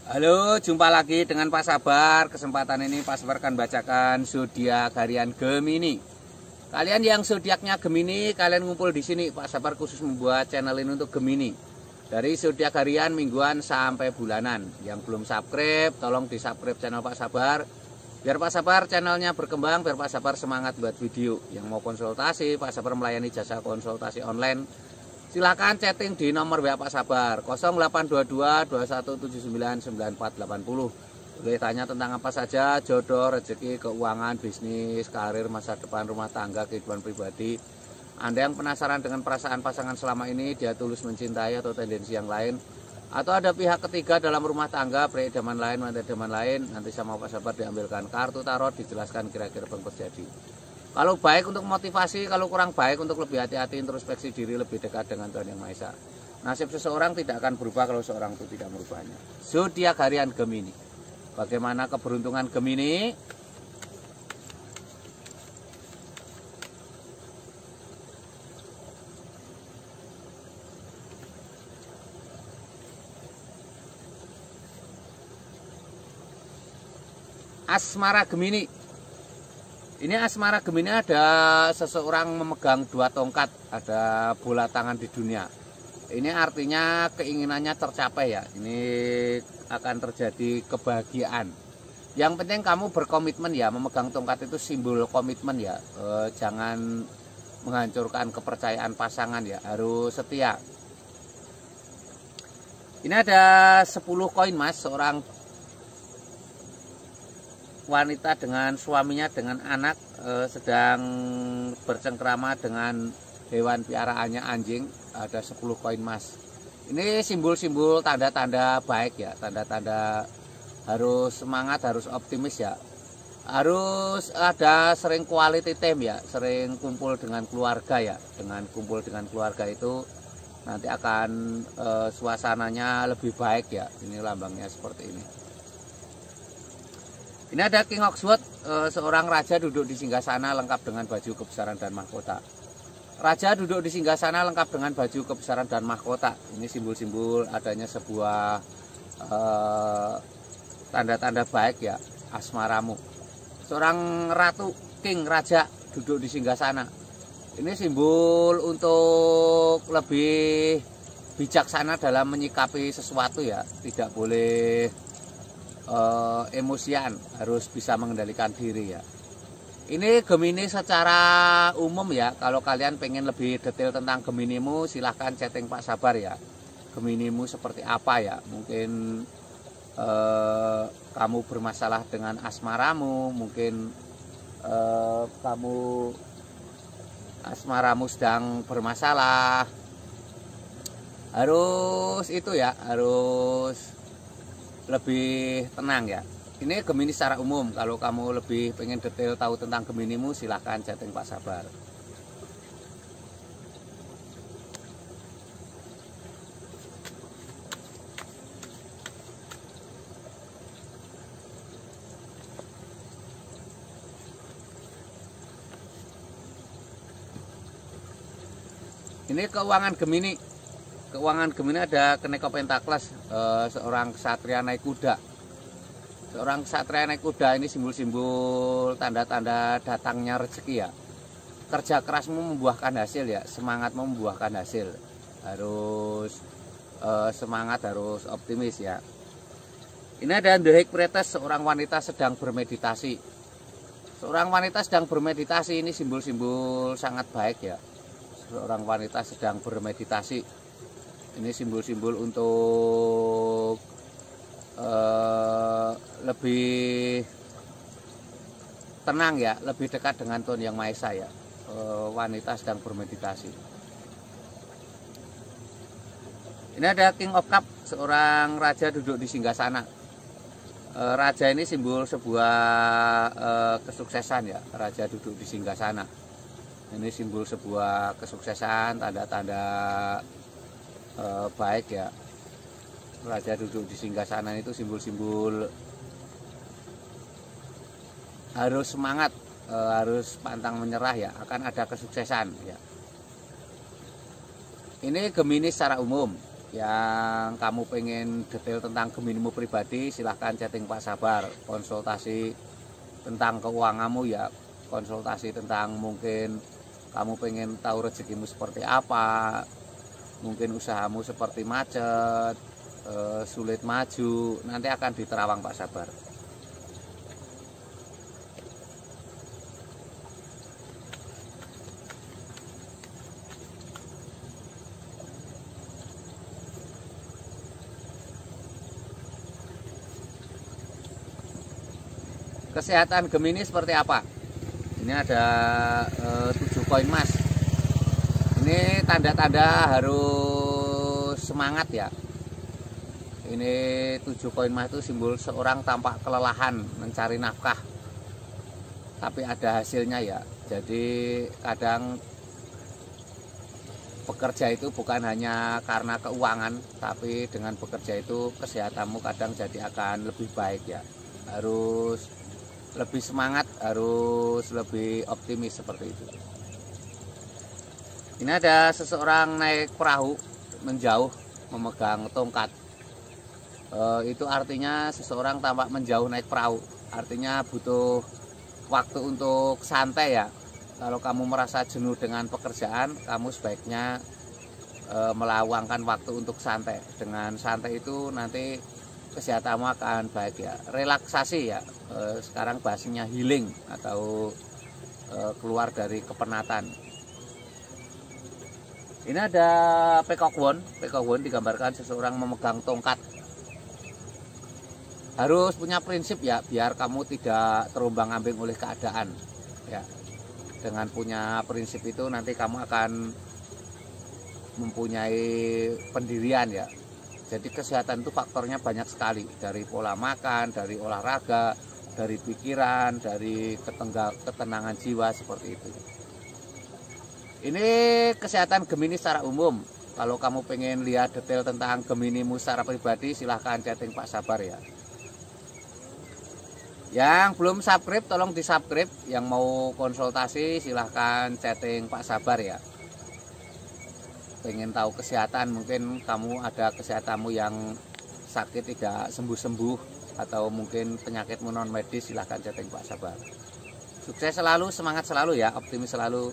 Halo, jumpa lagi dengan Pak Sabar. Kesempatan ini Pak Sabar akan bacakan zodiak harian Gemini. Kalian yang zodiaknya Gemini, kalian ngumpul di sini. Pak Sabar khusus membuat channel ini untuk Gemini. Dari zodiak harian, mingguan sampai bulanan. Yang belum subscribe, tolong di-subscribe channel Pak Sabar. Biar Pak Sabar channelnya berkembang, biar Pak Sabar semangat buat video. Yang mau konsultasi, Pak Sabar melayani jasa konsultasi online. Silakan chatting di nomor WA Pak Sabar 0822 2179 9480. Boleh tanya tentang apa saja, jodoh, rezeki, keuangan, bisnis, karir, masa depan, rumah tangga, kehidupan pribadi. Anda yang penasaran dengan perasaan pasangan selama ini, dia tulus mencintai atau tendensi yang lain, atau ada pihak ketiga dalam rumah tangga, pria idaman lain, wanita idaman lain, nanti sama Pak Sabar diambilkan kartu tarot, dijelaskan kira-kira apa yang terjadi. Kalau baik untuk motivasi, kalau kurang baik untuk lebih hati-hati, introspeksi diri, lebih dekat dengan Tuhan Yang Maha Esa. Nasib seseorang tidak akan berubah kalau seorang itu tidak merubahnya. Zodiak harian Gemini. Bagaimana keberuntungan Gemini? Asmara Gemini. Ini asmara Gemini ada seseorang memegang dua tongkat, ada bola tangan di dunia. Ini artinya keinginannya tercapai ya. Ini akan terjadi kebahagiaan. Yang penting kamu berkomitmen ya, memegang tongkat itu simbol komitmen ya. Jangan menghancurkan kepercayaan pasangan ya, harus setia. Ini ada 10 koin Mas, seorang wanita dengan suaminya dengan anak sedang bercengkrama dengan hewan piaraannya anjing. Ada 10 koin Mas. Ini simbol-simbol tanda-tanda baik ya, tanda-tanda harus semangat, harus optimis ya, harus ada sering quality time ya, sering kumpul dengan keluarga ya. Dengan kumpul dengan keluarga itu nanti akan suasananya lebih baik ya. Ini lambangnya seperti ini. Ini ada King of Swords, seorang raja duduk di singgasana lengkap dengan baju kebesaran dan mahkota. Raja duduk di singgasana lengkap dengan baju kebesaran dan mahkota. Ini simbol-simbol adanya sebuah tanda-tanda baik ya, asmaramu. Seorang ratu, king, raja duduk di singgasana. Ini simbol untuk lebih bijaksana dalam menyikapi sesuatu ya, tidak boleh emosian, harus bisa mengendalikan diri ya. Ini Gemini secara umum ya. Kalau kalian pengen lebih detail tentang Geminimu, silahkan chatting Pak Sabar ya. Geminimu seperti apa ya? Mungkin kamu bermasalah dengan asmaramu, mungkin kamu asmaramu sedang bermasalah. Harus itu ya, harus lebih tenang ya. Ini Gemini secara umum. Kalau kamu lebih pengen detail tahu tentang Geminimu, silahkan chatting Pak Sabar. Ini keuangan Gemini. Keuangan Gemini ada Kenek Pentakles, seorang ksatria naik kuda. Seorang ksatria naik kuda ini simbol-simbol tanda-tanda datangnya rezeki ya. Kerja kerasmu membuahkan hasil ya, semangatmu membuahkan hasil. Harus semangat, harus optimis ya. Ini ada The High Priestess, seorang wanita sedang bermeditasi. Seorang wanita sedang bermeditasi, ini simbol-simbol sangat baik ya. Seorang wanita sedang bermeditasi. Ini simbol-simbol untuk lebih tenang ya, lebih dekat dengan Tuhan Yang Maha Esa ya. Wanita sedang bermeditasi. Ini ada King of Cup, seorang raja duduk di singgasana. Raja ini simbol sebuah kesuksesan ya. Raja duduk di singgasana. Ini simbol sebuah kesuksesan, tanda-tanda baik ya. Raja duduk di singgasana itu simbol-simbol harus semangat, harus pantang menyerah ya, akan ada kesuksesan ya. Ini Gemini secara umum. Yang kamu pengen detail tentang Geminimu pribadi, silahkan chatting Pak Sabar. Konsultasi tentang keuanganmu ya, konsultasi tentang mungkin kamu pengen tahu rezekimu seperti apa, mungkin usahamu seperti macet, sulit maju, nanti akan diterawang Pak Sabar. Kesehatan Gemini seperti apa? Ini ada 7 koin emas. Ini tanda-tanda harus semangat ya. Ini 7 koin emas itu simbol seorang tampak kelelahan mencari nafkah, tapi ada hasilnya ya. Jadi kadang bekerja itu bukan hanya karena keuangan, tapi dengan bekerja itu kesehatanmu kadang jadi akan lebih baik ya. Harus lebih semangat, harus lebih optimis seperti itu. Ini ada seseorang naik perahu menjauh memegang tongkat. Itu artinya seseorang tampak menjauh naik perahu, artinya butuh waktu untuk santai ya. Kalau kamu merasa jenuh dengan pekerjaan, kamu sebaiknya meluangkan waktu untuk santai. Dengan santai itu nanti kesehatanmu akan baik ya. Relaksasi ya, sekarang bahasanya healing atau keluar dari kepenatan. Ini ada Peacock Wand. Peacock Wand digambarkan seseorang memegang tongkat. Harus punya prinsip ya, biar kamu tidak terombang-ambing oleh keadaan ya. Dengan punya prinsip itu nanti kamu akan mempunyai pendirian ya. Jadi kesehatan itu faktornya banyak sekali, dari pola makan, dari olahraga, dari pikiran, dari ketenangan jiwa seperti itu. Ini kesehatan Gemini secara umum. Kalau kamu pengen lihat detail tentang Geminimu secara pribadi, silahkan chatting Pak Sabar ya. Yang belum subscribe tolong di subscribe. Yang mau konsultasi silahkan chatting Pak Sabar ya. Pengen tahu kesehatan, mungkin kamu ada kesehatanmu yang sakit tidak sembuh-sembuh, atau mungkin penyakitmu non medis, silahkan chatting Pak Sabar. Sukses selalu, semangat selalu ya, optimis selalu.